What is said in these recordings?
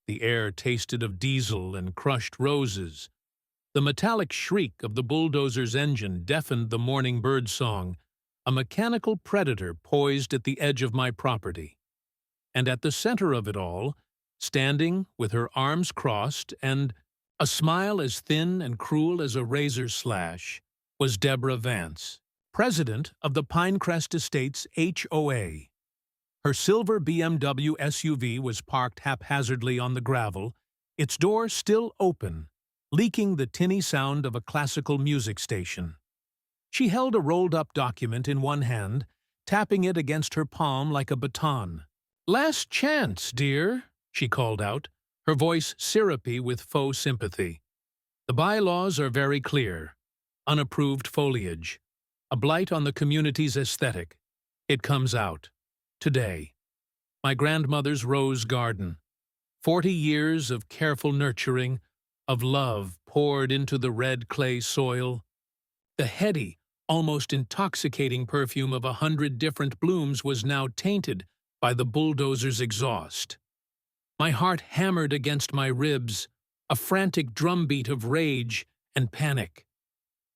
The air tasted of diesel and crushed roses. The metallic shriek of the bulldozer's engine deafened the morning bird song, a mechanical predator poised at the edge of my property. And at the center of it all, standing with her arms crossed and a smile as thin and cruel as a razor slash, was Deborah Vance, president of the Pinecrest Estates HOA. Her silver BMW SUV was parked haphazardly on the gravel, its door still open, leaking the tinny sound of a classical music station. She held a rolled-up document in one hand, tapping it against her palm like a baton. "Last chance, dear," she called out, her voice syrupy with faux sympathy. "The bylaws are very clear. Unapproved foliage. A blight on the community's aesthetic. It comes out. Today. My grandmother's rose garden. 40 years of careful nurturing, of love poured into the red clay soil. The heady, almost intoxicating perfume of 100 different blooms was now tainted by the bulldozer's exhaust. My heart hammered against my ribs, a frantic drumbeat of rage and panic.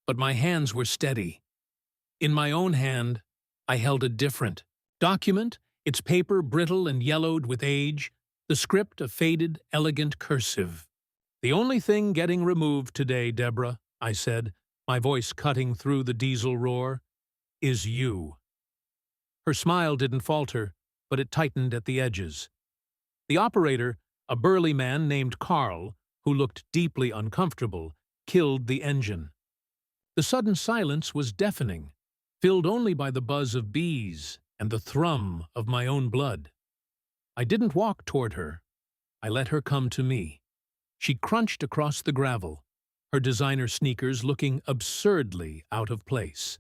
But my hands were steady. In my own hand, I held a different document, its paper brittle and yellowed with age, the script a faded, elegant cursive. "The only thing getting removed today, Deborah," I said, my voice cutting through the diesel roar, "is you." Her smile didn't falter, but it tightened at the edges. The operator, a burly man named Carl, who looked deeply uncomfortable, killed the engine. The sudden silence was deafening, filled only by the buzz of bees and the thrum of my own blood. I didn't walk toward her. I let her come to me. She crunched across the gravel, her designer sneakers looking absurdly out of place.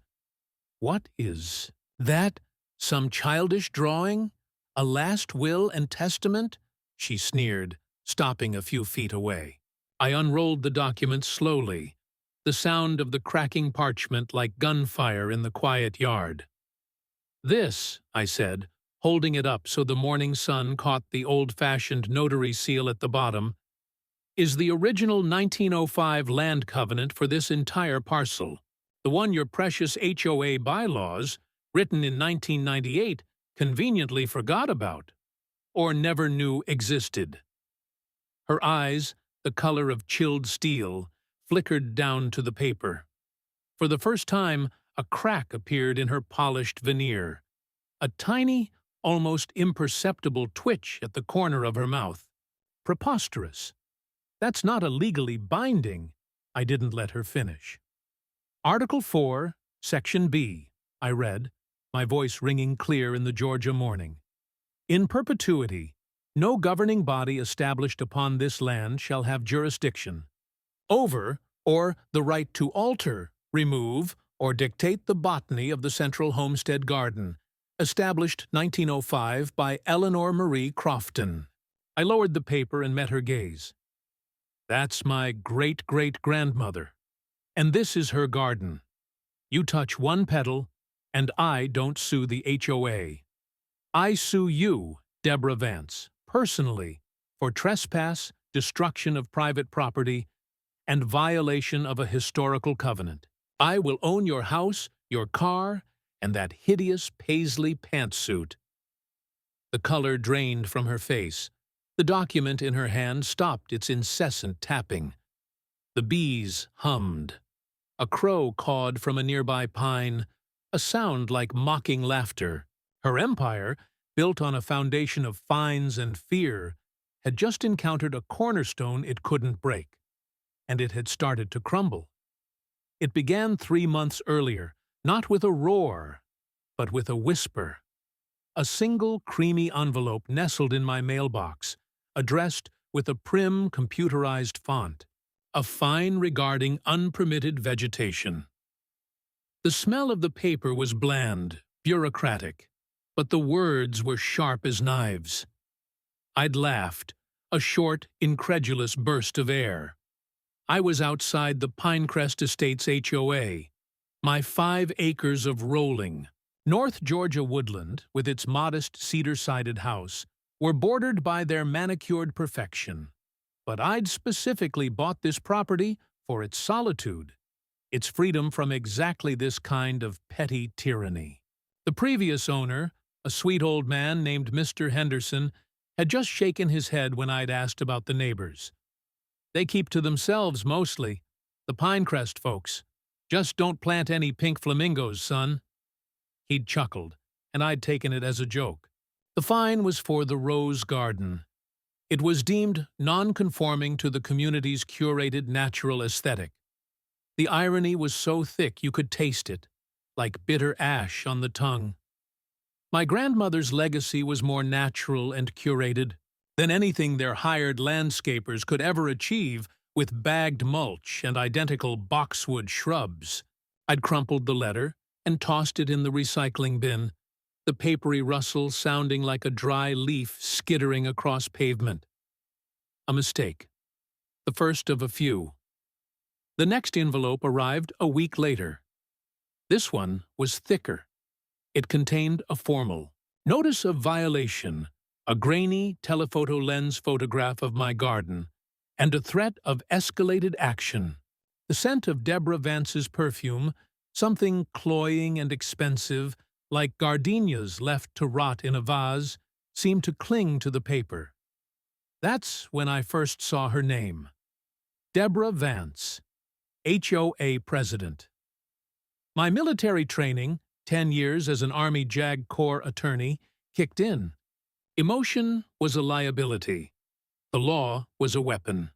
"What is that? Some childish drawing? A last will and testament?" she sneered, stopping a few feet away. I unrolled the document slowly, the sound of the cracking parchment like gunfire in the quiet yard. "This," I said, holding it up so the morning sun caught the old-fashioned notary seal at the bottom, "is the original 1905 land covenant for this entire parcel, the one your precious HOA bylaws, written in 1998, conveniently forgot about, or never knew existed." Her eyes, the color of chilled steel, flickered down to the paper. For the first time, a crack appeared in her polished veneer, a tiny, almost imperceptible twitch at the corner of her mouth. Preposterous. "That's not a legally binding." I didn't let her finish. "Article 4, Section B," I read, my voice ringing clear in the Georgia morning. "In perpetuity, no governing body established upon this land shall have jurisdiction over or the right to alter, remove, or dictate the botany of the Central Homestead Garden, established 1905 by Eleanor Marie Crofton." I lowered the paper and met her gaze. "That's my great-great-grandmother, and this is her garden. You touch one petal, and I don't sue the HOA. I sue you, Deborah Vance, personally, for trespass, destruction of private property, and violation of a historical covenant. I will own your house, your car, and that hideous paisley pantsuit." The color drained from her face. The document in her hand stopped its incessant tapping. The bees hummed. A crow cawed from a nearby pine, a sound like mocking laughter. Her empire, built on a foundation of fines and fear, had just encountered a cornerstone it couldn't break, and it had started to crumble. It began 3 months earlier, not with a roar, but with a whisper. A single creamy envelope nestled in my mailbox, addressed with a prim computerized font, a fine regarding unpermitted vegetation. The smell of the paper was bland, bureaucratic, but the words were sharp as knives. I'd laughed, a short, incredulous burst of air. I was outside the Pinecrest Estates HOA, my 5 acres of rolling, North Georgia woodland with its modest cedar-sided house, were bordered by their manicured perfection. But I'd specifically bought this property for its solitude, its freedom from exactly this kind of petty tyranny. The previous owner, a sweet old man named Mr. Henderson, had just shaken his head when I'd asked about the neighbors. They keep to themselves mostly, the Pinecrest folks. Just don't plant any pink flamingos, son. He'd chuckled, and I'd taken it as a joke. The fine was for the rose garden. It was deemed non-conforming to the community's curated natural aesthetic. The irony was so thick you could taste it, like bitter ash on the tongue. My grandmother's legacy was more natural and curated than anything their hired landscapers could ever achieve with bagged mulch and identical boxwood shrubs. I'd crumpled the letter and tossed it in the recycling bin, the papery rustle sounding like a dry leaf skittering across pavement. A mistake. The first of a few. The next envelope arrived a week later. This one was thicker. It contained a formal notice of violation, a grainy telephoto lens photograph of my garden, and a threat of escalated action. The scent of Deborah Vance's perfume, something cloying and expensive, like gardenias left to rot in a vase, seemed to cling to the paper. That's when I first saw her name. Deborah Vance, HOA president. My military training, 10 years as an Army JAG Corps attorney, kicked in. Emotion was a liability. The law was a weapon.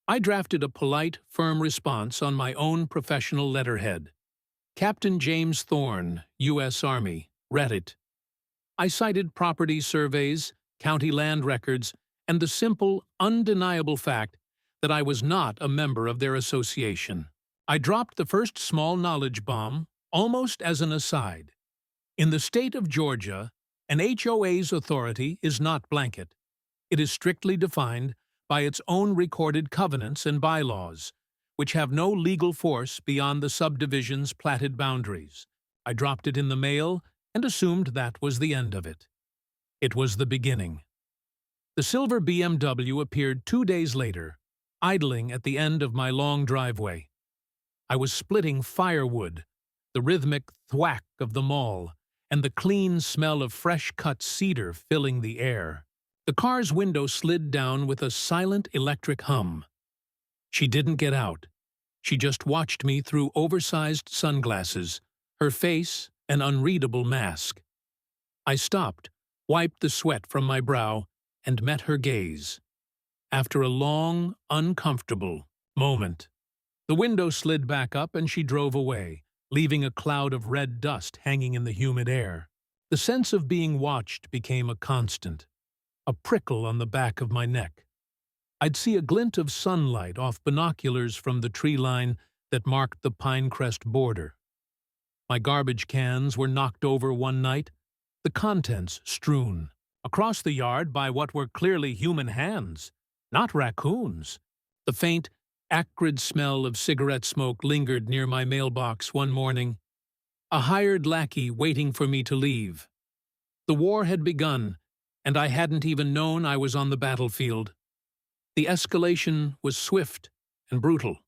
I drafted a polite, firm response on my own professional letterhead. Captain James Thorne, U.S. Army, read it. I cited property surveys, county land records, and the simple, undeniable fact that I was not a member of their association. I dropped the first small knowledge bomb, almost as an aside. In the state of Georgia, an HOA's authority is not blanket. It is strictly defined by its own recorded covenants and bylaws, which have no legal force beyond the subdivision's platted boundaries. I dropped it in the mail and assumed that was the end of it. It was the beginning. The silver BMW appeared 2 days later, idling at the end of my long driveway. I was splitting firewood, the rhythmic thwack of the maul, and the clean smell of fresh-cut cedar filling the air. The car's window slid down with a silent electric hum. She didn't get out. She just watched me through oversized sunglasses, her face an unreadable mask. I stopped, wiped the sweat from my brow, and met her gaze. After a long, uncomfortable moment, the window slid back up and she drove away, leaving a cloud of red dust hanging in the humid air. The sense of being watched became a constant, a prickle on the back of my neck. I'd see a glint of sunlight off binoculars from the tree line that marked the Pinecrest border. My garbage cans were knocked over one night, the contents strewn. Across the yard by what were clearly human hands, not raccoons. The faint, acrid smell of cigarette smoke lingered near my mailbox one morning. A hired lackey waiting for me to leave. The war had begun, and I hadn't even known I was on the battlefield. The escalation was swift and brutal.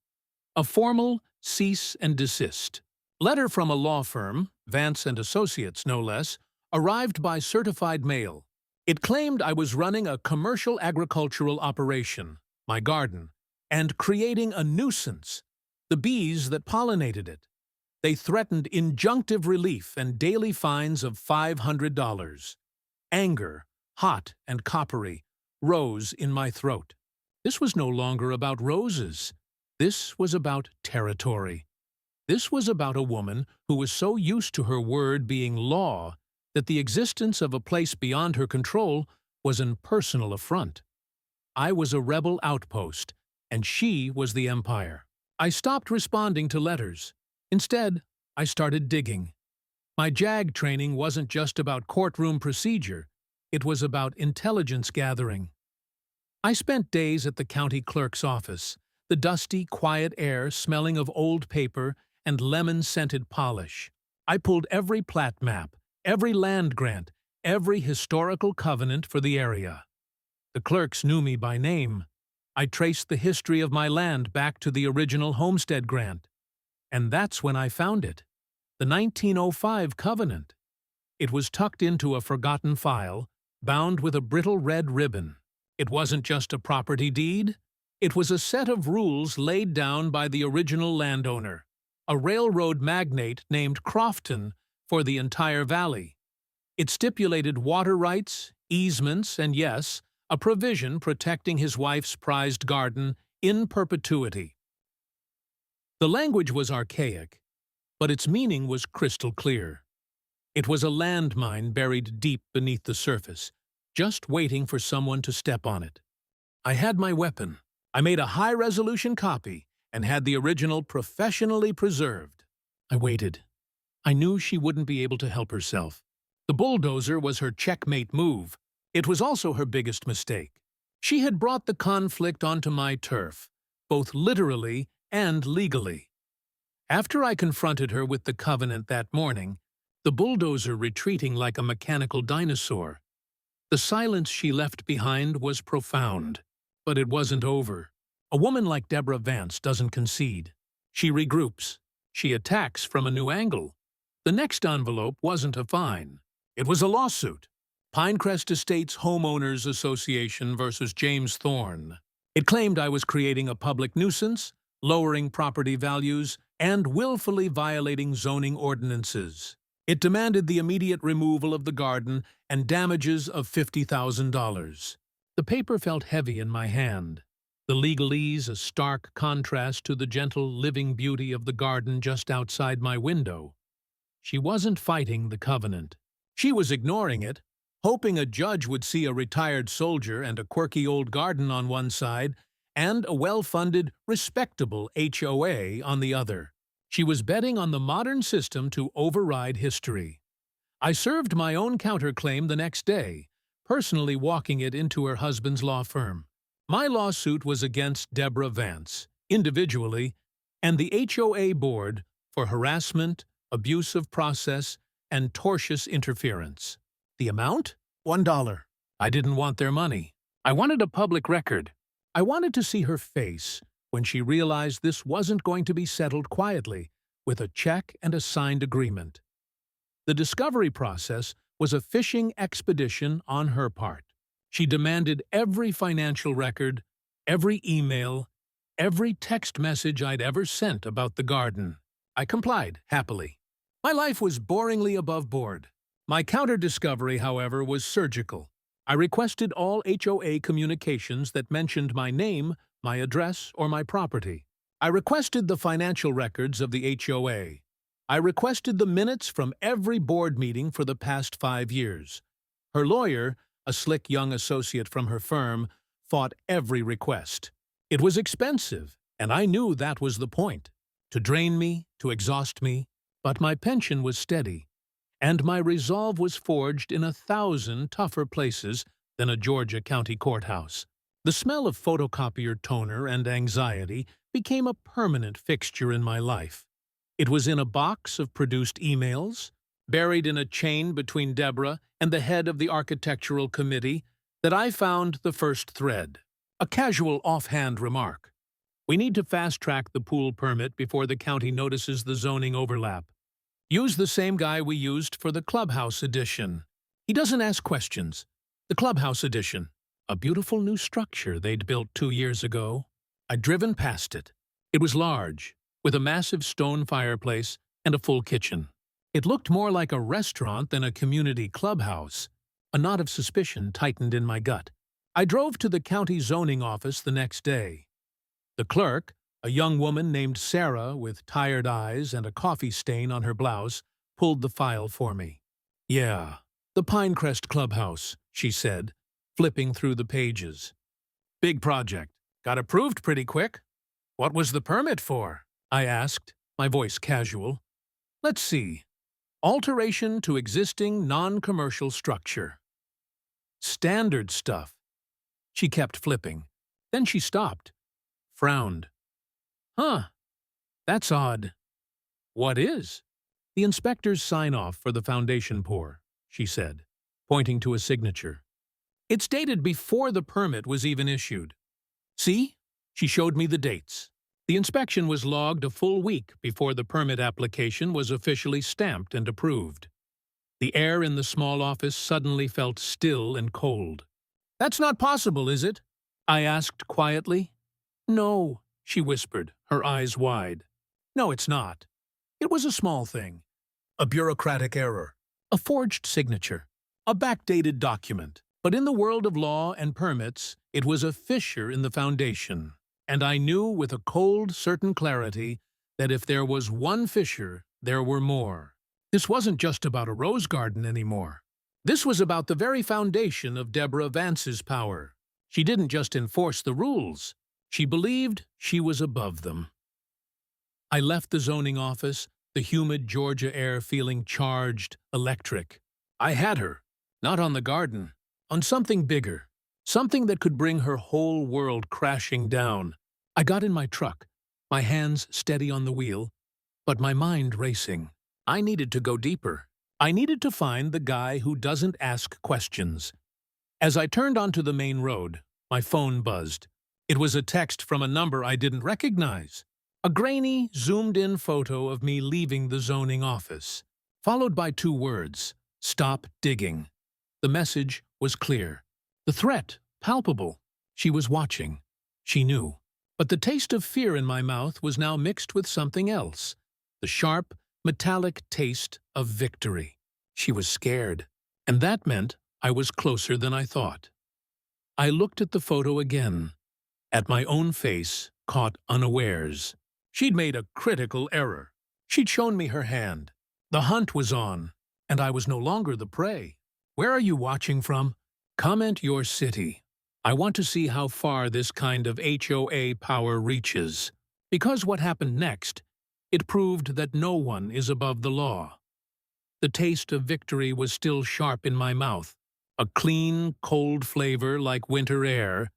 A formal cease and desist. Letter from a law firm, Vance and Associates no less, arrived by certified mail. It claimed I was running a commercial agricultural operation, my garden, and creating a nuisance, the bees that pollinated it. They threatened injunctive relief and daily fines of $500. Anger, hot and coppery, rose in my throat. This was no longer about roses. This was about territory. This was about a woman who was so used to her word being law that the existence of a place beyond her control was an personal affront. I was a rebel outpost, and she was the empire. I stopped responding to letters. Instead, I started digging. My JAG training wasn't just about courtroom procedure, it was about intelligence gathering. I spent days at the county clerk's office, the dusty, quiet air smelling of old paper and lemon-scented polish. I pulled every plat map, every land grant, every historical covenant for the area. The clerks knew me by name. I traced the history of my land back to the original homestead grant. And that's when I found it. The 1905 covenant. It was tucked into a forgotten file, bound with a brittle red ribbon. It wasn't just a property deed. It was a set of rules laid down by the original landowner, a railroad magnate named Crofton, for the entire valley. It stipulated water rights, easements, and yes, a provision protecting his wife's prized garden in perpetuity. The language was archaic, but its meaning was crystal clear. It was a landmine buried deep beneath the surface, just waiting for someone to step on it. I had my weapon. I made a high-resolution copy and had the original professionally preserved. I waited. I knew she wouldn't be able to help herself. The bulldozer was her checkmate move. It was also her biggest mistake. She had brought the conflict onto my turf, both literally and legally. After I confronted her with the covenant that morning, the bulldozer retreating like a mechanical dinosaur, the silence she left behind was profound. But it wasn't over. A woman like Deborah Vance doesn't concede. She regroups. She attacks from a new angle. The next envelope wasn't a fine. It was a lawsuit. Pinecrest Estates Homeowners Association versus James Thorne. It claimed I was creating a public nuisance, lowering property values, and willfully violating zoning ordinances. It demanded the immediate removal of the garden and damages of $50,000. The paper felt heavy in my hand, the legalese a stark contrast to the gentle living beauty of the garden just outside my window. She wasn't fighting the covenant. She was ignoring it, hoping a judge would see a retired soldier and a quirky old garden on one side and a well-funded, respectable HOA on the other. She was betting on the modern system to override history. I served my own counterclaim the next day, personally walking it into her husband's law firm. My lawsuit was against Deborah Vance, individually, and the HOA board for harassment, abuse of process, and tortious interference. The amount? $1. I didn't want their money. I wanted a public record. I wanted to see her face when she realized this wasn't going to be settled quietly, with a check and a signed agreement. The discovery process was a fishing expedition on her part. She demanded every financial record, every email, every text message I'd ever sent about the garden. I complied, happily. My life was boringly above board. My counter-discovery, however, was surgical. I requested all HOA communications that mentioned my name, my address, or my property. I requested the financial records of the HOA. I requested the minutes from every board meeting for the past 5 years. Her lawyer, a slick young associate from her firm, fought every request. It was expensive, and I knew that was the point. To drain me, to exhaust me, but my pension was steady, and my resolve was forged in 1,000 tougher places than a Georgia county courthouse. The smell of photocopier toner and anxiety became a permanent fixture in my life. It was in a box of produced emails, buried in a chain between Deborah and the head of the architectural committee, that I found the first thread. A casual offhand remark. We need to fast-track the pool permit before the county notices the zoning overlap. Use the same guy we used for the clubhouse addition. He doesn't ask questions. The clubhouse addition. A beautiful new structure they'd built 2 years ago. I'd driven past it. It was large, with a massive stone fireplace and a full kitchen. It looked more like a restaurant than a community clubhouse. A knot of suspicion tightened in my gut. I drove to the county zoning office the next day. The clerk, a young woman named Sarah with tired eyes and a coffee stain on her blouse, pulled the file for me. "Yeah, the Pinecrest Clubhouse," she said, flipping through the pages. "Big project. Got approved pretty quick. What was the permit for?" I asked, my voice casual. "Let's see. Alteration to existing non-commercial structure." Standard stuff. She kept flipping. Then she stopped, frowned. "Huh, that's odd." "What is?" "The inspector's sign-off for the foundation pour," she said. pointing to a signature. It's dated before the permit was even issued. See? She showed me the dates. The inspection was logged a full week before the permit application was officially stamped and approved. The air in the small office suddenly felt still and cold. "That's not possible, is it?" I asked quietly. "No," she whispered, her eyes wide. "No, it's not. It was a small thing. A bureaucratic error. A forged signature. A backdated document. But in the world of law and permits, it was a fissure in the foundation. And I knew with a cold, certain clarity that if there was one fissure, there were more. This wasn't just about a rose garden anymore. This was about the very foundation of Deborah Vance's power. She didn't just enforce the rules. She believed she was above them. I left the zoning office, the humid Georgia air feeling charged, electric. I had her, not on the garden, on something bigger, something that could bring her whole world crashing down. I got in my truck, my hands steady on the wheel, but my mind racing. I needed to go deeper. I needed to find the guy who doesn't ask questions. As I turned onto the main road, my phone buzzed. It was a text from a number I didn't recognize. A grainy, zoomed-in photo of me leaving the zoning office, followed by 2 words, "Stop digging." The message was clear. The threat, palpable. She was watching. She knew. But the taste of fear in my mouth was now mixed with something else. The sharp, metallic taste of victory. She was scared. And that meant I was closer than I thought. I looked at the photo again. At my own face, caught unawares. She'd made a critical error. She'd shown me her hand. The hunt was on, and I was no longer the prey. Where are you watching from? Comment your city. I want to see how far this kind of HOA power reaches. Because what happened next, it proved that no one is above the law. The taste of victory was still sharp in my mouth, a clean, cold flavor like winter air,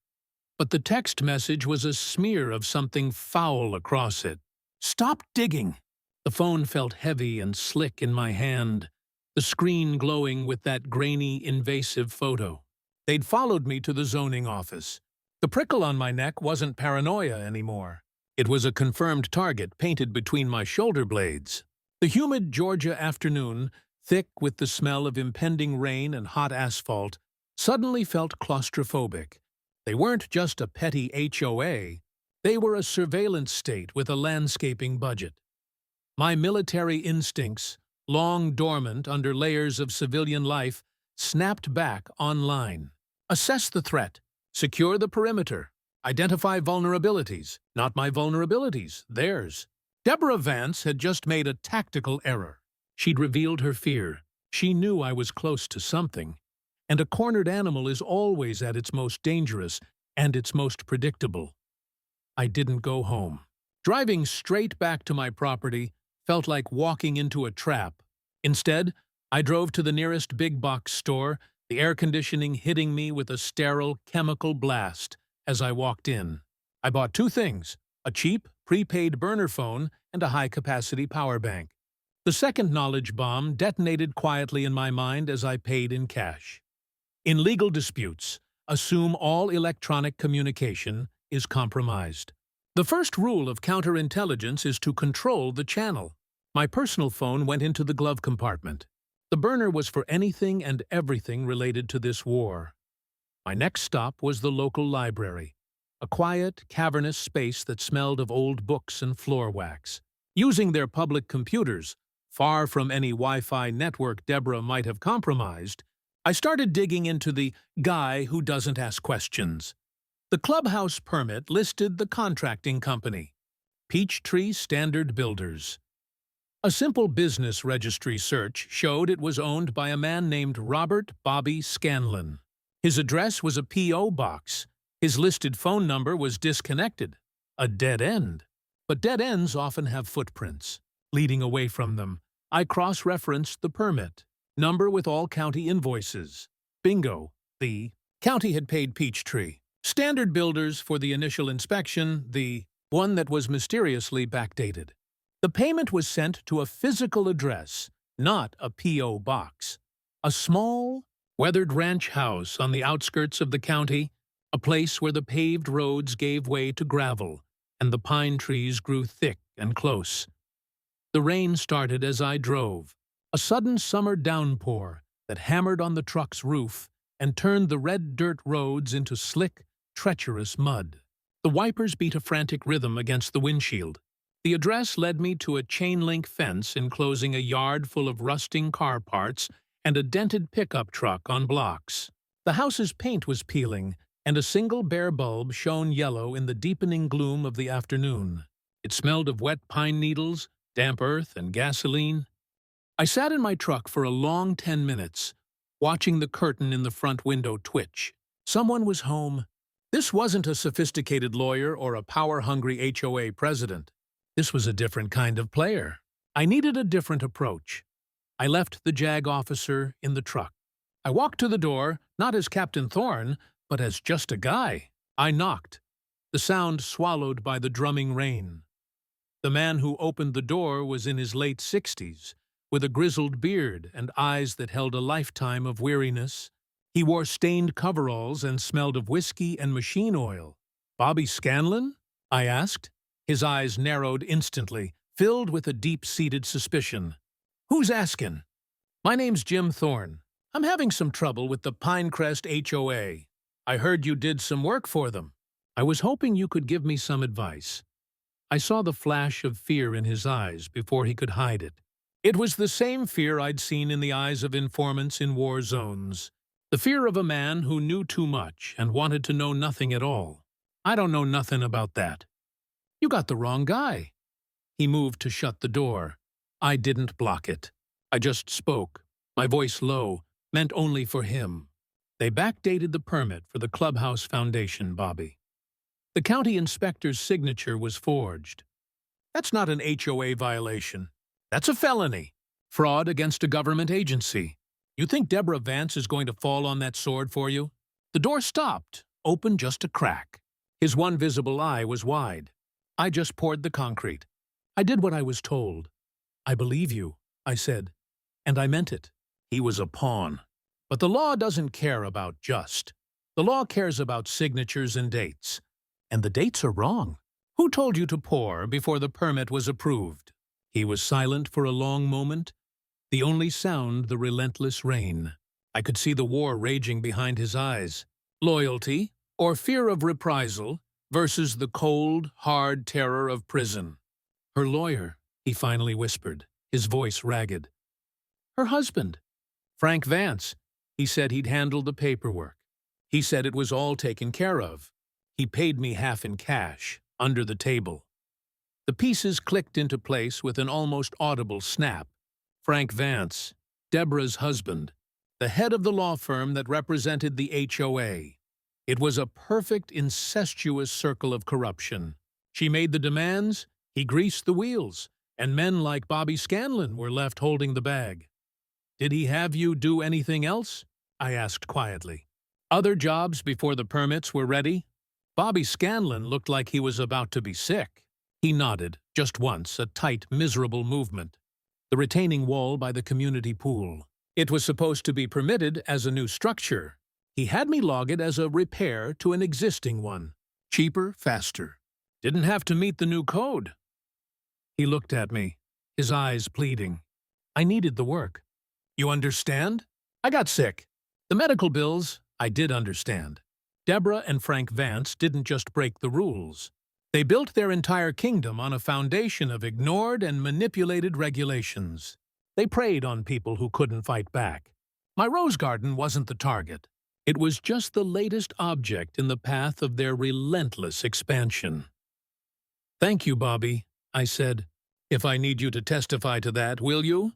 but the text message was a smear of something foul across it. "Stop digging!" The phone felt heavy and slick in my hand, the screen glowing with that grainy, invasive photo. They'd followed me to the zoning office. The prickle on my neck wasn't paranoia anymore. It was a confirmed target painted between my shoulder blades. The humid Georgia afternoon, thick with the smell of impending rain and hot asphalt, suddenly felt claustrophobic. They weren't just a petty HOA. They were a surveillance state with a landscaping budget. My military instincts, long dormant under layers of civilian life, snapped back online. Assess the threat. Secure the perimeter. Identify vulnerabilities. Not my vulnerabilities, theirs. Deborah Vance had just made a tactical error. She'd revealed her fear. She knew I was close to something. And a cornered animal is always at its most dangerous and its most predictable. I didn't go home. Driving straight back to my property felt like walking into a trap. Instead, I drove to the nearest big-box store, the air conditioning hitting me with a sterile chemical blast as I walked in. I bought 2 things, a cheap, prepaid burner phone and a high-capacity power bank. The second knowledge bomb detonated quietly in my mind as I paid in cash. In legal disputes, assume all electronic communication is compromised. The first rule of counterintelligence is to control the channel. My personal phone went into the glove compartment. The burner was for anything and everything related to this war. My next stop was the local library, a quiet, cavernous space that smelled of old books and floor wax. Using their public computers, far from any Wi-Fi network Deborah might have compromised, I started digging into the guy who doesn't ask questions. The clubhouse permit listed the contracting company, Peachtree Standard Builders. A simple business registry search showed it was owned by a man named Robert Bobby Scanlon. His address was a P.O. box. His listed phone number was disconnected, a dead end. But dead ends often have footprints. Leading away from them, I cross-referenced the permit. Number with all county invoices. Bingo. The county had paid Peachtree. Standard Builders for the initial inspection, the one that was mysteriously backdated. The payment was sent to a physical address, not a P.O. box. A small, weathered ranch house on the outskirts of the county, a place where the paved roads gave way to gravel and the pine trees grew thick and close. The rain started as I drove, a sudden summer downpour that hammered on the truck's roof and turned the red dirt roads into slick, treacherous mud. The wipers beat a frantic rhythm against the windshield. The address led me to a chain-link fence enclosing a yard full of rusting car parts and a dented pickup truck on blocks. The house's paint was peeling, and a single bare bulb shone yellow in the deepening gloom of the afternoon. It smelled of wet pine needles, damp earth, and gasoline. I sat in my truck for a long 10 minutes, watching the curtain in the front window twitch. Someone was home. This wasn't a sophisticated lawyer or a power-hungry HOA president. This was a different kind of player. I needed a different approach. I left the JAG officer in the truck. I walked to the door, not as Captain Thorne, but as just a guy. I knocked, the sound swallowed by the drumming rain. The man who opened the door was in his late 60s, with a grizzled beard and eyes that held a lifetime of weariness. He wore stained coveralls and smelled of whiskey and machine oil. "Bobby Scanlon?" I asked. His eyes narrowed instantly, filled with a deep-seated suspicion. "Who's askin'?" "My name's Jim Thorne. I'm having some trouble with the Pinecrest HOA. I heard you did some work for them. I was hoping you could give me some advice." I saw the flash of fear in his eyes before he could hide it. It was the same fear I'd seen in the eyes of informants in war zones. The fear of a man who knew too much and wanted to know nothing at all. "I don't know nothing about that." "You got the wrong guy." He moved to shut the door. I didn't block it. I just spoke, my voice low, meant only for him. "They backdated the permit for the clubhouse foundation, Bobby. The county inspector's signature was forged. That's not an HOA violation. That's a felony. Fraud against a government agency. You think Deborah Vance is going to fall on that sword for you?" The door stopped, open just a crack. His one visible eye was wide. I just poured the concrete. I did what I was told. "I believe you," I said, and I meant it. He was a pawn. But the law doesn't care about just. The law cares about signatures and dates. And the dates are wrong. "Who told you to pour before the permit was approved?" He was silent for a long moment, the only sound the relentless rain. I could see the war raging behind his eyes. Loyalty, or fear of reprisal, versus the cold, hard terror of prison. "Her lawyer," he finally whispered, his voice ragged. "Her husband. Frank Vance. He said he'd handled the paperwork. He said it was all taken care of. He paid me half in cash, under the table." The pieces clicked into place with an almost audible snap. Frank Vance, Deborah's husband, the head of the law firm that represented the HOA. It was a perfect incestuous circle of corruption. She made the demands, he greased the wheels, and men like Bobby Scanlon were left holding the bag. "Did he have you do anything else?" I asked quietly. "Other jobs before the permits were ready?" Bobby Scanlon looked like he was about to be sick. He nodded, just once, a tight, miserable movement. "The retaining wall by the community pool. It was supposed to be permitted as a new structure. He had me log it as a repair to an existing one. Cheaper, faster. Didn't have to meet the new code." He looked at me, his eyes pleading. I needed the work. "You understand? I got sick. The medical bills, I did understand. Deborah and Frank Vance didn't just break the rules. They built their entire kingdom on a foundation of ignored and manipulated regulations. They preyed on people who couldn't fight back. My rose garden wasn't the target. It was just the latest object in the path of their relentless expansion." "Thank you, Bobby," I said. "If I need you to testify to that, will you?"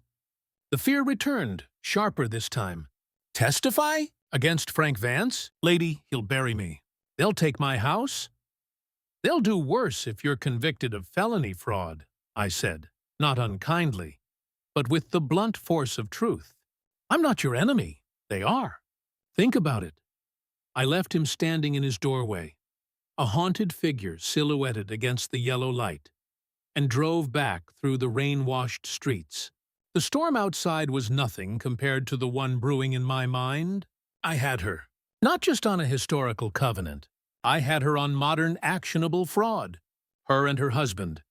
The fear returned, sharper this time. "Testify? Against Frank Vance? Lady, he'll bury me. They'll take my house." "They'll do worse if you're convicted of felony fraud," I said, not unkindly, but with the blunt force of truth. "I'm not your enemy. They are. Think about it." I left him standing in his doorway, a haunted figure silhouetted against the yellow light, and drove back through the rain-washed streets. The storm outside was nothing compared to the one brewing in my mind. I had her. Not just on a historical covenant. I had her on modern actionable fraud. Her and her husband.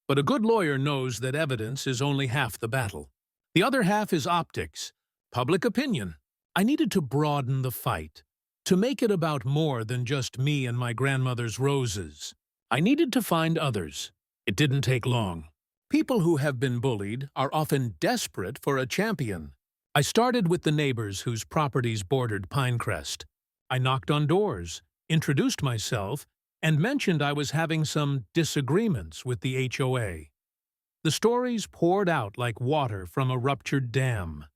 But a good lawyer knows that evidence is only half the battle. The other half is optics, public opinion. I needed to broaden the fight, to make it about more than just me and my grandmother's roses. I needed to find others. It didn't take long. People who have been bullied are often desperate for a champion. I started with the neighbors whose properties bordered Pinecrest. I knocked on doors, introduced myself, and mentioned I was having some disagreements with the HOA. The stories poured out like water from a ruptured dam.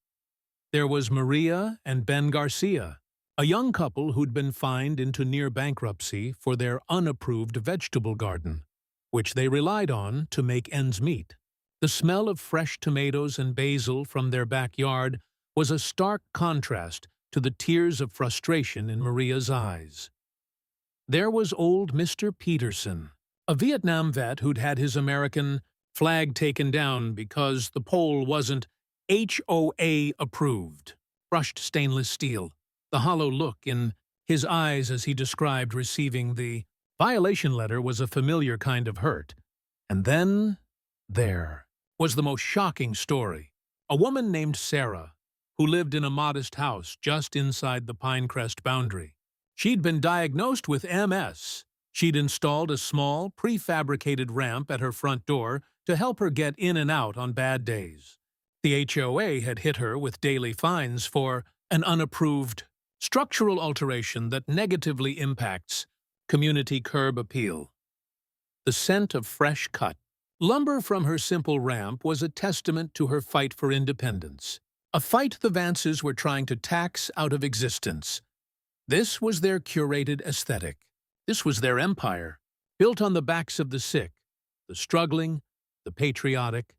There was Maria and Ben Garcia, a young couple who'd been fined into near bankruptcy for their unapproved vegetable garden, which they relied on to make ends meet. The smell of fresh tomatoes and basil from their backyard was a stark contrast to the tears of frustration in Maria's eyes. There was old Mr. Peterson, a Vietnam vet who'd had his American flag taken down because the pole wasn't HOA approved. Brushed stainless steel, the hollow look in his eyes as he described receiving the violation letter was a familiar kind of hurt. And then, there was the most shocking story. A woman named Sarah, who lived in a modest house just inside the Pinecrest boundary. She'd been diagnosed with MS. She'd installed a small, prefabricated ramp at her front door to help her get in and out on bad days. The HOA had hit her with daily fines for an unapproved structural alteration that negatively impacts community curb appeal. The scent of fresh cut lumber from her simple ramp was a testament to her fight for independence, a fight the Vances were trying to tax out of existence. This was their curated aesthetic. This was their empire, built on the backs of the sick, the struggling, the patriotic,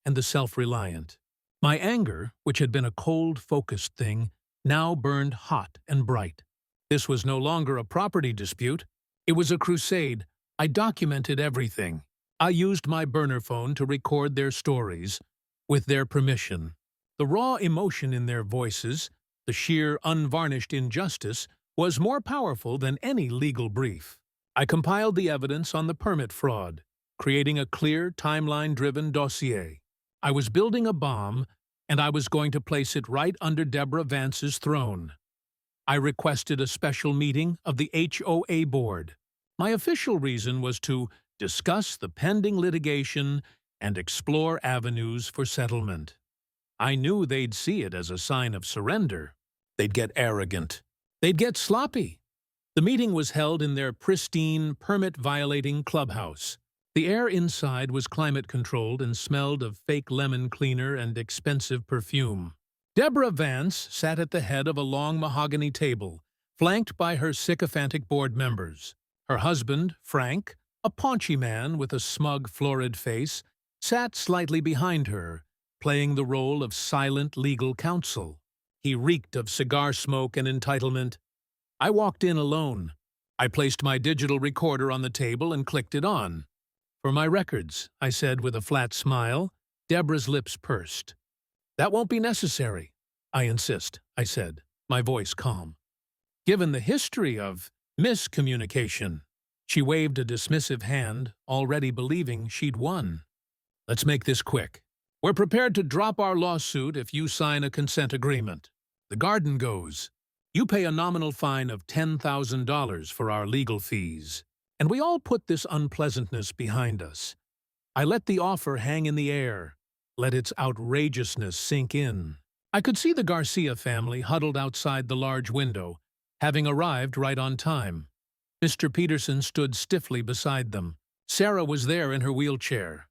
and the self-reliant. My anger, which had been a cold, focused thing, now burned hot and bright. This was no longer a property dispute. It was a crusade. I documented everything. I used my burner phone to record their stories, with their permission. The raw emotion in their voices, the sheer, unvarnished injustice, was more powerful than any legal brief. I compiled the evidence on the permit fraud, creating a clear, timeline-driven dossier. I was building a bomb, and I was going to place it right under Deborah Vance's throne. I requested a special meeting of the HOA board. My official reason was to discuss the pending litigation and explore avenues for settlement. I knew they'd see it as a sign of surrender. They'd get arrogant. They'd get sloppy. The meeting was held in their pristine, permit-violating clubhouse. The air inside was climate-controlled and smelled of fake lemon cleaner and expensive perfume. Deborah Vance sat at the head of a long mahogany table, flanked by her sycophantic board members. Her husband, Frank, a paunchy man with a smug, florid face, sat slightly behind her, playing the role of silent legal counsel. He reeked of cigar smoke and entitlement. I walked in alone. I placed my digital recorder on the table and clicked it on. "For my records," I said with a flat smile. Deborah's lips pursed. "That won't be necessary." "I insist," I said, my voice calm. "Given the history of miscommunication." She waved a dismissive hand, already believing she'd won. "Let's make this quick. We're prepared to drop our lawsuit if you sign a consent agreement. The garden goes. You pay a nominal fine of $10,000 for our legal fees. And we all put this unpleasantness behind us." I let the offer hang in the air, let its outrageousness sink in. I could see the Garcia family huddled outside the large window, having arrived right on time. Mr. Peterson stood stiffly beside them. Sarah was there in her wheelchair.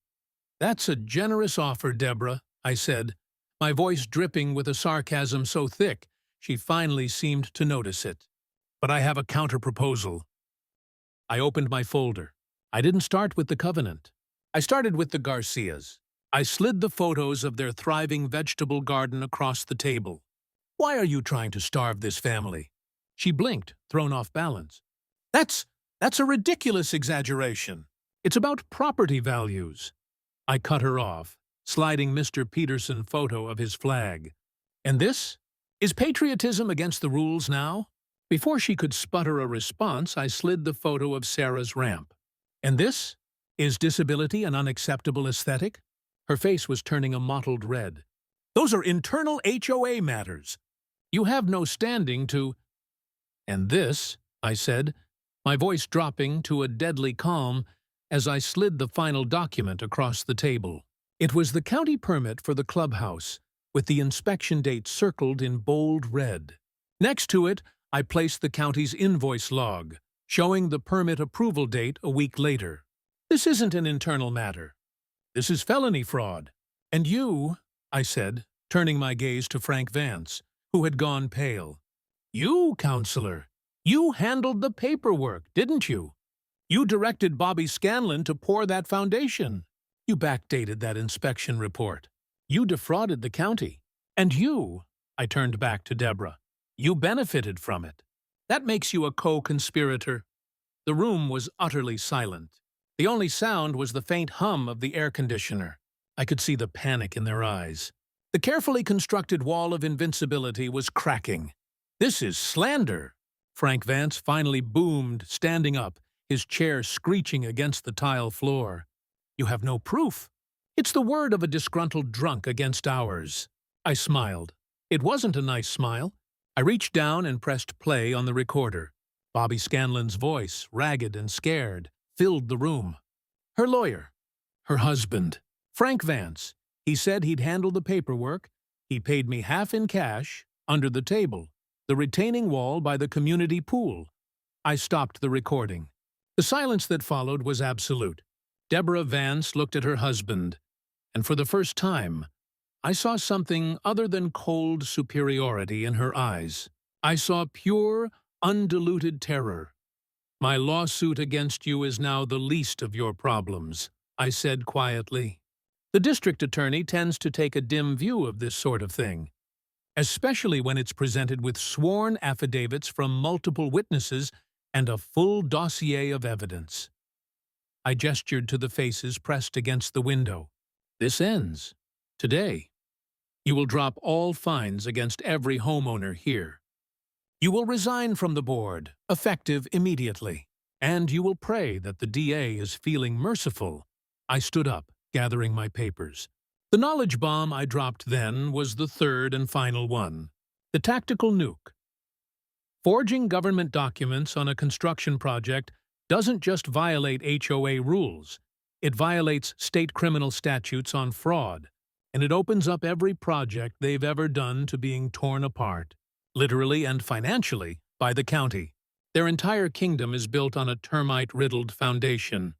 "That's a generous offer, Deborah," I said, my voice dripping with a sarcasm so thick she finally seemed to notice it. "But I have a counter-proposal." I opened my folder. I didn't start with the covenant. I started with the Garcias. I slid the photos of their thriving vegetable garden across the table. "Why are you trying to starve this family?" She blinked, thrown off balance. That's a ridiculous exaggeration. It's about property values." I cut her off, sliding Mr. Peterson's photo of his flag. "And this? Is patriotism against the rules now? Before she could sputter a response, I slid the photo of Sarah's ramp. And this? Is disability an unacceptable aesthetic? Her face was turning a mottled red. Those are internal HOA matters. You have no standing to— And this, I said, my voice dropping to a deadly calm as I slid the final document across the table. It was the county permit for the clubhouse, with the inspection date circled in bold red. Next to it, I placed the county's invoice log, showing the permit approval date a week later. This isn't an internal matter. This is felony fraud. And you, I said, turning my gaze to Frank Vance, who had gone pale. You, counselor, you handled the paperwork, didn't you? You directed Bobby Scanlon to pour that foundation. You backdated that inspection report. You defrauded the county. And you, I turned back to Deborah, you benefited from it. That makes you a co-conspirator. The room was utterly silent. The only sound was the faint hum of the air conditioner. I could see the panic in their eyes. The carefully constructed wall of invincibility was cracking. This is slander. Frank Vance finally boomed, standing up, his chair screeching against the tile floor. You have no proof. It's the word of a disgruntled drunk against ours. I smiled. It wasn't a nice smile. I reached down and pressed play on the recorder. Bobby Scanlon's voice, ragged and scared, filled the room. Her lawyer. Her husband. Frank Vance. He said he'd handle the paperwork. He paid me half in cash, under the table, the retaining wall by the community pool. I stopped the recording. The silence that followed was absolute. Deborah Vance looked at her husband, and for the first time, I saw something other than cold superiority in her eyes. I saw pure, undiluted terror. My lawsuit against you is now the least of your problems, I said quietly. The district attorney tends to take a dim view of this sort of thing, especially when it's presented with sworn affidavits from multiple witnesses and a full dossier of evidence. I gestured to the faces pressed against the window. This ends. Today. You will drop all fines against every homeowner here. You will resign from the board, effective immediately. And you will pray that the DA is feeling merciful. I stood up, gathering my papers. The knowledge bomb I dropped then was the third and final one. The tactical nuke. Forging government documents on a construction project doesn't just violate HOA rules. It violates state criminal statutes on fraud, and it opens up every project they've ever done to being torn apart, literally and financially, by the county. Their entire kingdom is built on a termite-riddled foundation.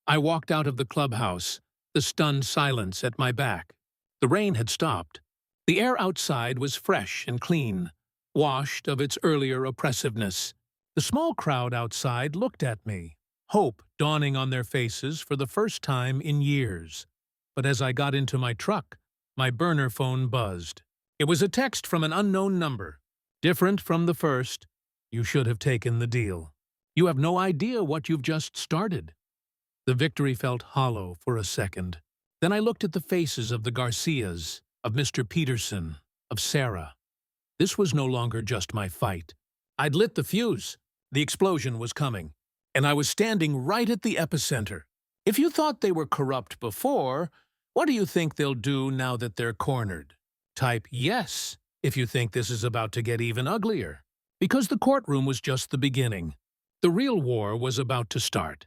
I walked out of the clubhouse, the stunned silence at my back. The rain had stopped. The air outside was fresh and clean, washed of its earlier oppressiveness. The small crowd outside looked at me, hope dawning on their faces for the first time in years. But as I got into my truck, my burner phone buzzed. It was a text from an unknown number. Different from the first. You should have taken the deal. You have no idea what you've just started. The victory felt hollow for a second. Then I looked at the faces of the Garcias, of Mr. Peterson, of Sarah. This was no longer just my fight. I'd lit the fuse. The explosion was coming, and I was standing right at the epicenter. If you thought they were corrupt before, what do you think they'll do now that they're cornered? Type yes if you think this is about to get even uglier. Because the courtroom was just the beginning. The real war was about to start.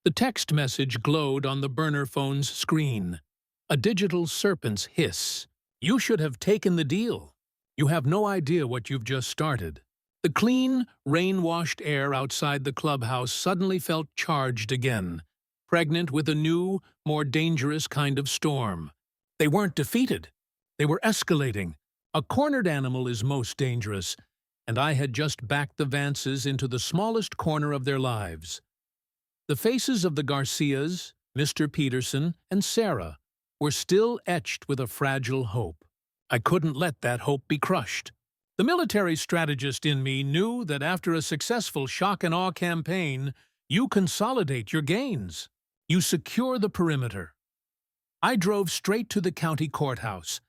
The text message glowed on the burner phone's screen. A digital serpent's hiss. You should have taken the deal. You have no idea what you've just started. The clean, rain-washed air outside the clubhouse suddenly felt charged again, pregnant with a new, more dangerous kind of storm. They weren't defeated. They were escalating. A cornered animal is most dangerous, and I had just backed the Vances into the smallest corner of their lives. The faces of the Garcias, Mr. Peterson, and Sarah were still etched with a fragile hope. I couldn't let that hope be crushed. The military strategist in me knew that after a successful shock-and-awe campaign, you consolidate your gains. You secure the perimeter. I drove straight to the county courthouse.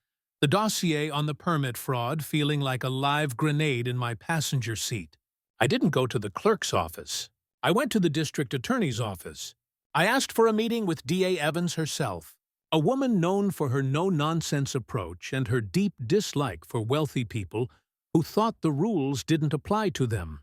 the dossier on the permit fraud feeling like a live grenade in my passenger seat. I didn't go to the clerk's office. I went to the district attorney's office. I asked for a meeting with D.A. Evans herself, a woman known for her no-nonsense approach and her deep dislike for wealthy people who thought the rules didn't apply to them.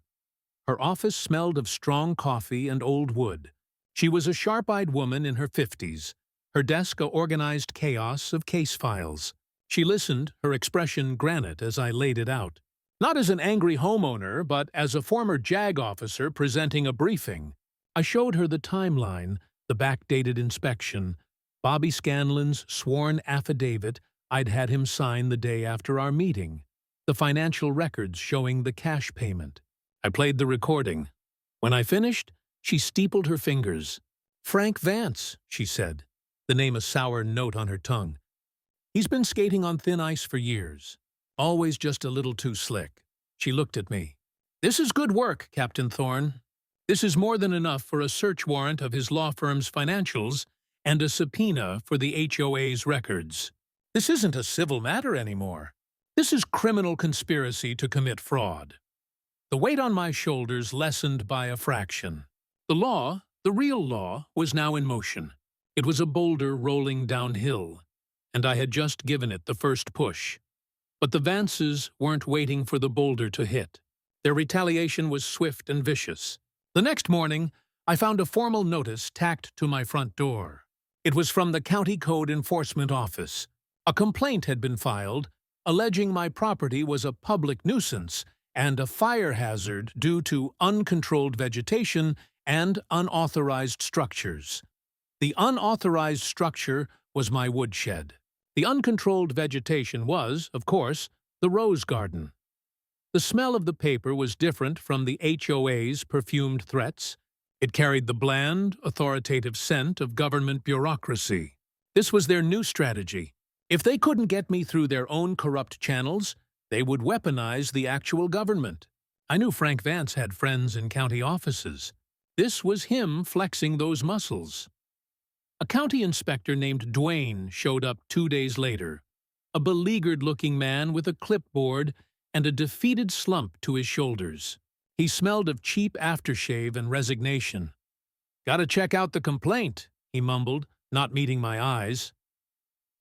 Her office smelled of strong coffee and old wood. She was a sharp-eyed woman in her 50s, her desk a organized chaos of case files. She listened, her expression granite as I laid it out. Not as an angry homeowner, but as a former JAG officer presenting a briefing. I showed her the timeline, the backdated inspection, Bobby Scanlon's sworn affidavit I'd had him sign the day after our meeting, the financial records showing the cash payment. I played the recording. When I finished, she steepled her fingers. "Frank Vance," she said, the name a sour note on her tongue. "He's been skating on thin ice for years. Always just a little too slick." She looked at me. "This is good work, Captain Thorne. This is more than enough for a search warrant of his law firm's financials and a subpoena for the HOA's records. This isn't a civil matter anymore. This is criminal conspiracy to commit fraud." The weight on my shoulders lessened by a fraction. The law, the real law, was now in motion. It was a boulder rolling downhill, and I had just given it the first push. But the Vances weren't waiting for the boulder to hit. Their retaliation was swift and vicious. The next morning, I found a formal notice tacked to my front door. It was from the County Code Enforcement Office. A complaint had been filed, alleging my property was a public nuisance and a fire hazard due to uncontrolled vegetation and unauthorized structures. The unauthorized structure was my woodshed. The uncontrolled vegetation was, of course, the rose garden. The smell of the paper was different from the HOA's perfumed threats. It carried the bland, authoritative scent of government bureaucracy. This was their new strategy. If they couldn't get me through their own corrupt channels, they would weaponize the actual government. I knew Frank Vance had friends in county offices. This was him flexing those muscles. A county inspector named Dwayne showed up 2 days later, a beleaguered-looking man with a clipboard and a defeated slump to his shoulders. He smelled of cheap aftershave and resignation. "Gotta check out the complaint," he mumbled, not meeting my eyes.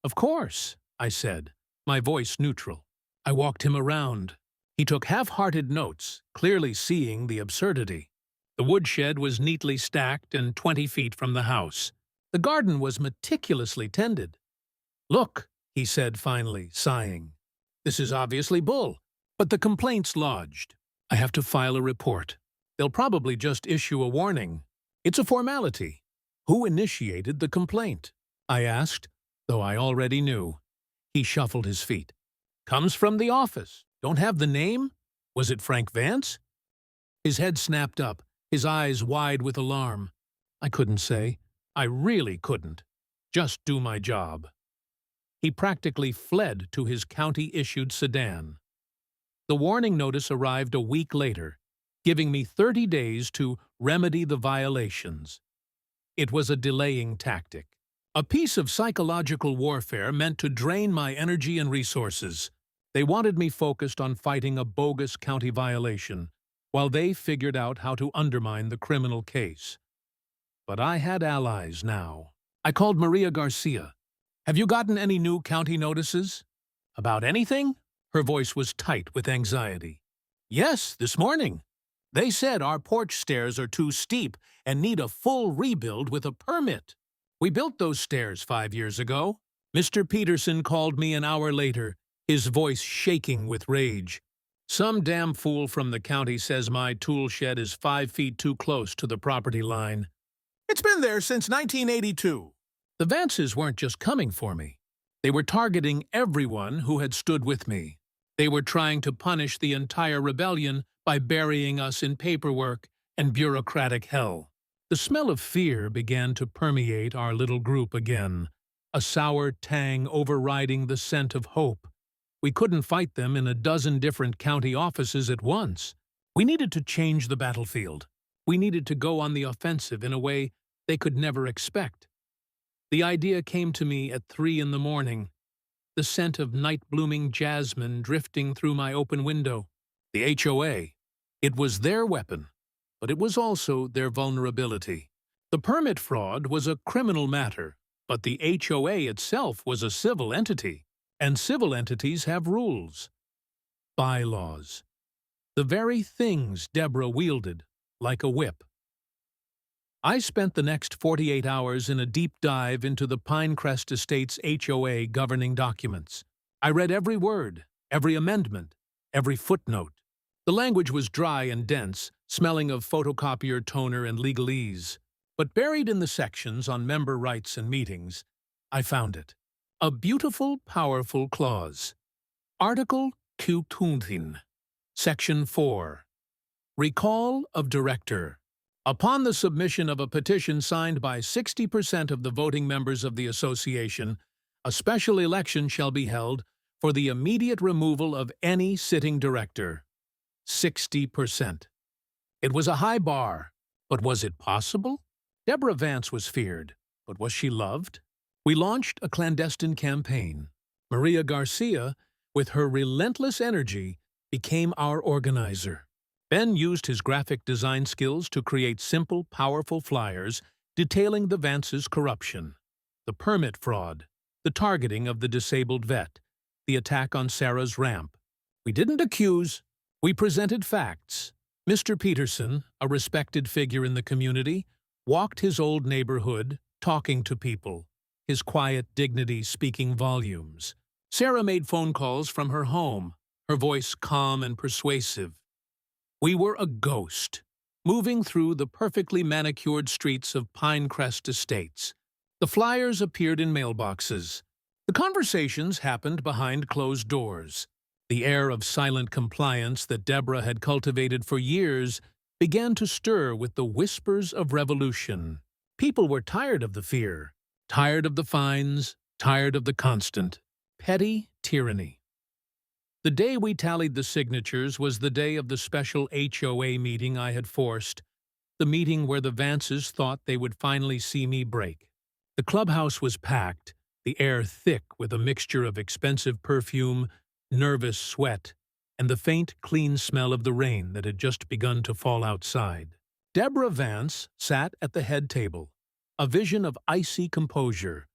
"Of course," I said, my voice neutral. I walked him around. He took half-hearted notes, clearly seeing the absurdity. The woodshed was neatly stacked and 20 feet from the house. The garden was meticulously tended. "Look," he said finally, sighing. "This is obviously bull, but the complaint's lodged. I have to file a report. They'll probably just issue a warning. It's a formality." "Who initiated the complaint?" I asked, though I already knew. He shuffled his feet. "Comes from the office. Don't have the name? Was it Frank Vance?" His head snapped up, his eyes wide with alarm. I couldn't say. I really couldn't. Just do my job. He practically fled to his county-issued sedan. The warning notice arrived a week later, giving me 30 days to remedy the violations. It was a delaying tactic. A piece of psychological warfare meant to drain my energy and resources. They wanted me focused on fighting a bogus county violation, while they figured out how to undermine the criminal case. But I had allies now. I called Maria Garcia. "Have you gotten any new county notices?" "About anything?" Her voice was tight with anxiety. "Yes, this morning. They said our porch stairs are too steep and need a full rebuild with a permit. We built those stairs 5 years ago." Mr. Peterson called me an hour later, his voice shaking with rage. "Some damn fool from the county says my tool shed is 5 feet too close to the property line. It's been there since 1982. The Vances weren't just coming for me. They were targeting everyone who had stood with me. They were trying to punish the entire rebellion by burying us in paperwork and bureaucratic hell. The smell of fear began to permeate our little group again, a sour tang overriding the scent of hope. We couldn't fight them in a dozen different county offices at once. We needed to change the battlefield. We needed to go on the offensive in a way they could never expect. The idea came to me at 3 in the morning. the scent of night-blooming jasmine drifting through my open window. The HOA. It was their weapon, but it was also their vulnerability. The permit fraud was a criminal matter, but the HOA itself was a civil entity, and civil entities have rules. Bylaws. The very things Deborah wielded, like a whip. I spent the next 48 hours in a deep dive into the Pinecrest Estates HOA governing documents. I read every word, every amendment, every footnote. The language was dry and dense, smelling of photocopier toner and legalese. But buried in the sections on member rights and meetings, I found it. A beautiful, powerful clause. Article 220, Section 4. Recall of Director. Upon the submission of a petition signed by 60% of the voting members of the association, a special election shall be held for the immediate removal of any sitting director. 60%. It was a high bar, but was it possible? Deborah Vance was feared, but was she loved? We launched a clandestine campaign. Maria Garcia, with her relentless energy, became our organizer. Ben used his graphic design skills to create simple, powerful flyers detailing the Vance's corruption, the permit fraud, the targeting of the disabled vet, the attack on Sarah's ramp. We didn't accuse, we presented facts. Mr. Peterson, a respected figure in the community, walked his old neighborhood, talking to people, his quiet dignity speaking volumes. Sarah made phone calls from her home, her voice calm and persuasive. We were a ghost, moving through the perfectly manicured streets of Pinecrest Estates. The flyers appeared in mailboxes. The conversations happened behind closed doors. The air of silent compliance that Deborah had cultivated for years began to stir with the whispers of revolution. People were tired of the fear, tired of the fines, tired of the constant, petty tyranny. The day we tallied the signatures was the day of the special HOA meeting I had forced, the meeting where the Vances thought they would finally see me break. The clubhouse was packed, the air thick with a mixture of expensive perfume, nervous sweat, and the faint, clean smell of the rain that had just begun to fall outside. Deborah Vance sat at the head table, a vision of icy composure,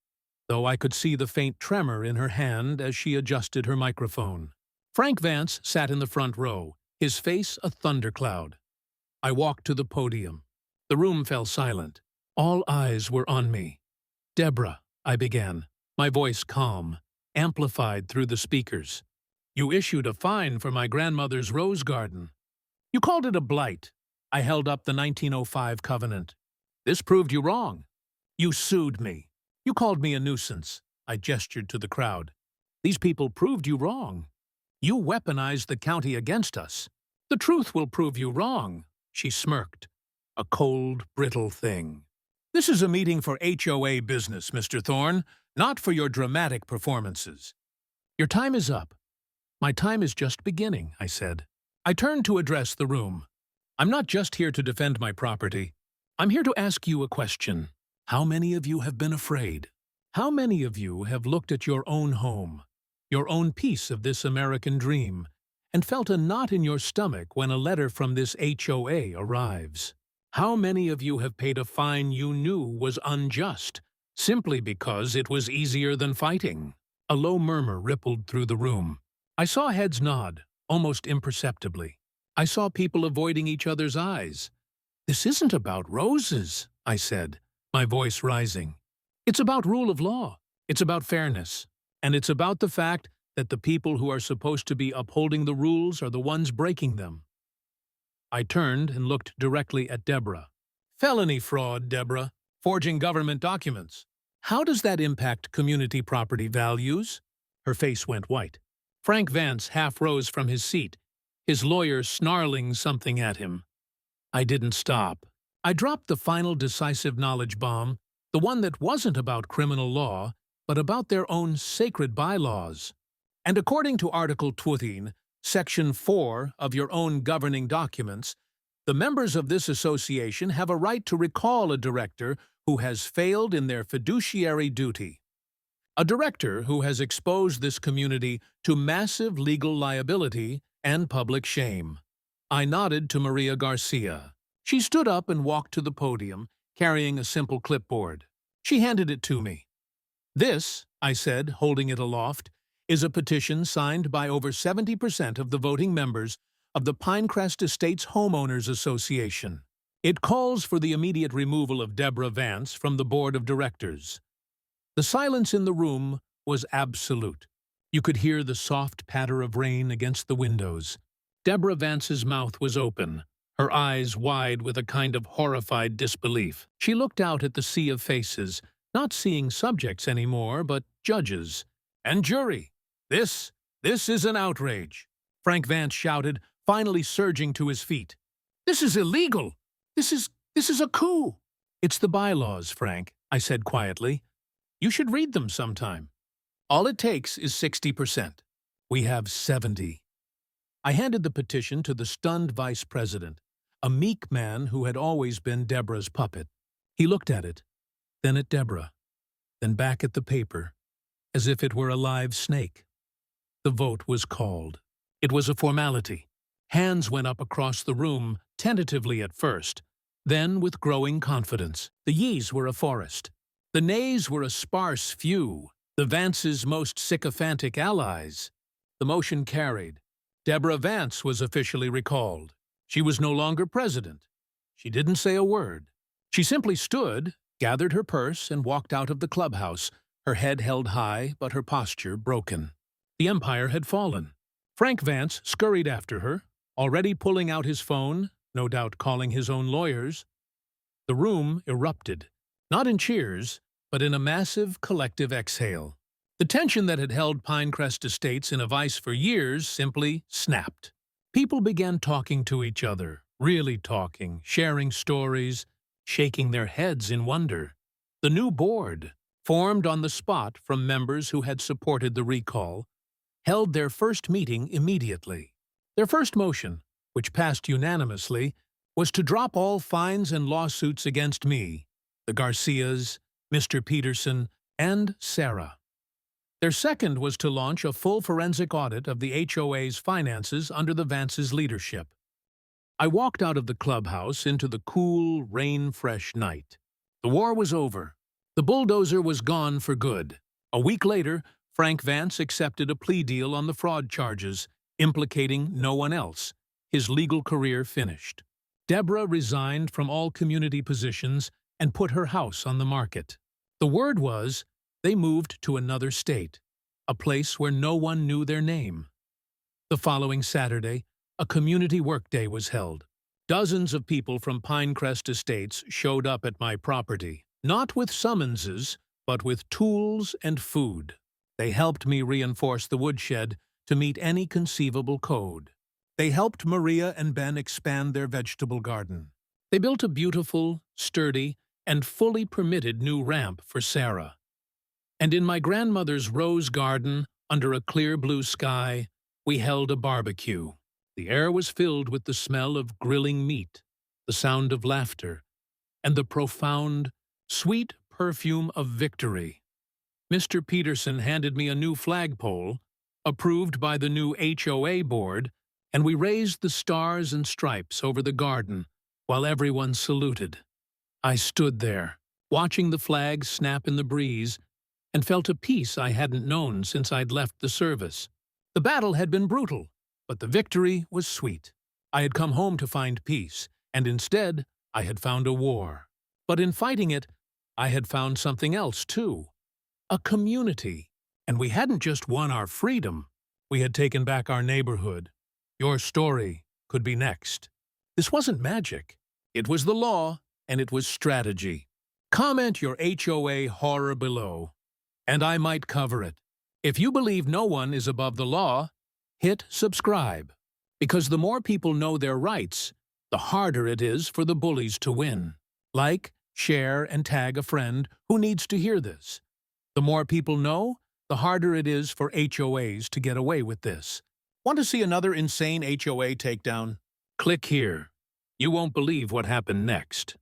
though I could see the faint tremor in her hand as she adjusted her microphone. Frank Vance sat in the front row, his face a thundercloud. I walked to the podium. The room fell silent. All eyes were on me. "Deborah," I began, my voice calm, amplified through the speakers. "You issued a fine for my grandmother's rose garden. You called it a blight." I held up the 1905 covenant. "This proved you wrong. You sued me. You called me a nuisance." I gestured to the crowd. "These people proved you wrong. You weaponized the county against us. The truth will prove you wrong," she smirked. A cold, brittle thing. "This is a meeting for HOA business, Mr. Thorne, not for your dramatic performances. Your time is up." "My time is just beginning," I said. I turned to address the room. "I'm not just here to defend my property. I'm here to ask you a question. How many of you have been afraid? How many of you have looked at your own home, your own piece of this American dream, and felt a knot in your stomach when a letter from this HOA arrives? How many of you have paid a fine you knew was unjust, simply because it was easier than fighting?" A low murmur rippled through the room. I saw heads nod, almost imperceptibly. I saw people avoiding each other's eyes. "This isn't about roses," I said, my voice rising. "It's about rule of law. It's about fairness. And it's about the fact that the people who are supposed to be upholding the rules are the ones breaking them." I turned and looked directly at Deborah. "Felony fraud, Deborah. Forging government documents. How does that impact community property values?" Her face went white. Frank Vance half rose from his seat, his lawyer snarling something at him. I didn't stop. I dropped the final decisive knowledge bomb, the one that wasn't about criminal law, but about their own sacred bylaws. And according to Article 14, Section 4 of your own governing documents, the members of this association have a right to recall a director who has failed in their fiduciary duty. A director who has exposed this community to massive legal liability and public shame. I nodded to Maria Garcia. She stood up and walked to the podium, carrying a simple clipboard. She handed it to me. "This," I said, holding it aloft, "is a petition signed by over 70% of the voting members of the Pinecrest Estates Homeowners Association. It calls for the immediate removal of Deborah Vance from the board of directors." The silence in the room was absolute. You could hear the soft patter of rain against the windows. Deborah Vance's mouth was open, her eyes wide with a kind of horrified disbelief. She looked out at the sea of faces, not seeing subjects anymore, but judges. "And jury, this is an outrage," Frank Vance shouted, finally surging to his feet. "This is illegal! This is a coup!" "It's the bylaws, Frank," I said quietly. "You should read them sometime. All it takes is 60%. We have 70. I handed the petition to the stunned vice president, a meek man who had always been Deborah's puppet. He looked at it, then at Deborah, then back at the paper, as if it were a live snake. The vote was called. It was a formality. Hands went up across the room, tentatively at first, then with growing confidence. The yeas were a forest. The nays were a sparse few, the Vance's most sycophantic allies. The motion carried. Deborah Vance was officially recalled. She was no longer president. She didn't say a word. She simply stood, gathered her purse, and walked out of the clubhouse, her head held high but her posture broken. The empire had fallen. Frank Vance scurried after her, already pulling out his phone, no doubt calling his own lawyers. The room erupted, not in cheers, but in a massive collective exhale. The tension that had held Pinecrest Estates in a vice for years simply snapped. People began talking to each other, really talking, sharing stories, shaking their heads in wonder. The new board, formed on the spot from members who had supported the recall, held their first meeting immediately. Their first motion, which passed unanimously, was to drop all fines and lawsuits against me, the Garcias, Mr. Peterson, and Sarah. Their second was to launch a full forensic audit of the HOA's finances under the Vance's leadership. I walked out of the clubhouse into the cool, rain-fresh night. The war was over. The bulldozer was gone for good. A week later, Frank Vance accepted a plea deal on the fraud charges, implicating no one else. His legal career finished. Deborah resigned from all community positions and put her house on the market. The word was, they moved to another state, a place where no one knew their name. The following Saturday, a community workday was held. Dozens of people from Pinecrest Estates showed up at my property, not with summonses, but with tools and food. They helped me reinforce the woodshed to meet any conceivable code. They helped Maria and Ben expand their vegetable garden. They built a beautiful, sturdy, and fully permitted new ramp for Sarah. And in my grandmother's rose garden, under a clear blue sky, we held a barbecue. The air was filled with the smell of grilling meat, the sound of laughter, and the profound, sweet perfume of victory. Mr. Peterson handed me a new flagpole, approved by the new HOA board, and we raised the stars and stripes over the garden while everyone saluted. I stood there, watching the flag snap in the breeze, and felt a peace I hadn't known since I'd left the service. The battle had been brutal, but the victory was sweet. I had come home to find peace, and instead I had found a war. But in fighting it, I had found something else too. A community. And we hadn't just won our freedom. We had taken back our neighborhood. Your story could be next. This wasn't magic. It was the law, and it was strategy. Comment your HOA horror below, and I might cover it. If you believe no one is above the law, hit subscribe. Because the more people know their rights, the harder it is for the bullies to win. Like, share, and tag a friend who needs to hear this. The more people know, the harder it is for HOAs to get away with this. Want to see another insane HOA takedown? Click here. You won't believe what happened next.